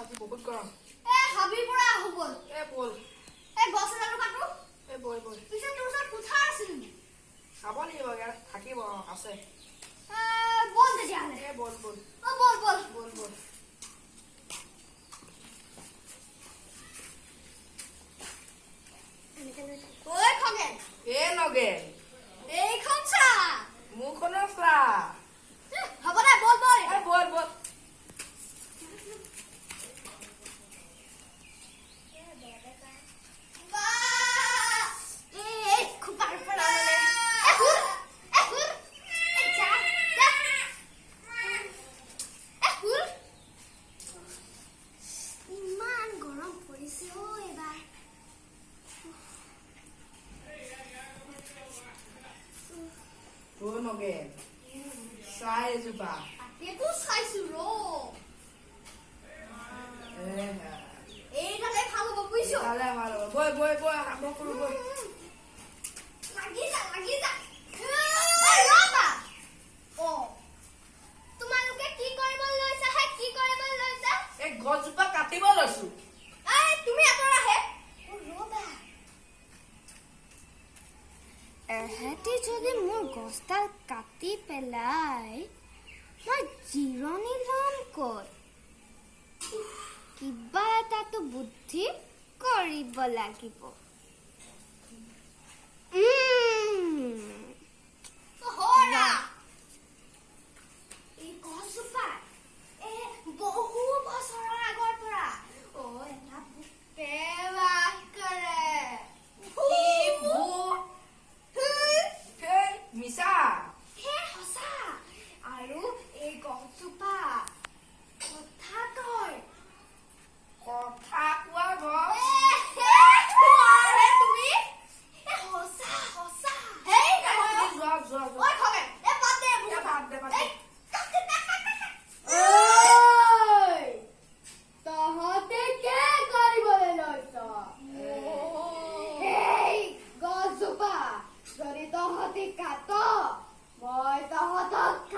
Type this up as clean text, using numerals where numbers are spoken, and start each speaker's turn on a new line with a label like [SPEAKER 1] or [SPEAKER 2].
[SPEAKER 1] আজি বহুত গৰম
[SPEAKER 2] হাবিৰ পৰা আহো বল
[SPEAKER 1] বল
[SPEAKER 2] গছ এডালো কাটো
[SPEAKER 1] বল বল
[SPEAKER 2] পিছত তোৰ ওচৰত কোঠা আছিল
[SPEAKER 1] খাব লাগিব ইয়াত থাকিব আছে
[SPEAKER 2] বল তেতিয়াহ'লে
[SPEAKER 1] বল বল
[SPEAKER 2] বল বল
[SPEAKER 1] বল বল
[SPEAKER 2] ঐ খগেন
[SPEAKER 1] নগেন
[SPEAKER 2] এইখন চা
[SPEAKER 1] মোৰখনৰ চা
[SPEAKER 2] হ'ব দে বল বল
[SPEAKER 1] বল বল নগেন চাই এজোপা
[SPEAKER 2] এইটো চাইছো ৰ এইডালে ভাল হ'ব বুজিছ
[SPEAKER 1] বৈ বৈ বৈ আৰম্ভ কৰো বৈ
[SPEAKER 2] লাগি যা ৰবা তোমালোকে কি কৰিব লৈছা
[SPEAKER 1] এই গছজোপা কাটিব লৈছো
[SPEAKER 2] তুমি আঁতৰাহে ৰবা এহেঁতি যদি মোৰ গছডাল কাটি পেলাই মই জিৰণি ল'ম ক'ত কিবা এটাতো বুদ্ধি কৰিব লাগিব এই গছজোপা বহু বছৰৰ আগৰ পৰা এটা ভূতে বাস কৰে
[SPEAKER 1] মিছা
[SPEAKER 2] সঁচা আৰু এই গছজোপা কথা কয়
[SPEAKER 1] কথা কোৱা গছ
[SPEAKER 2] তুমি সঁচা তহঁতে কি কৰিবলৈ লৈছ গছজোপা যদি তহঁতি কাট মই তহঁতক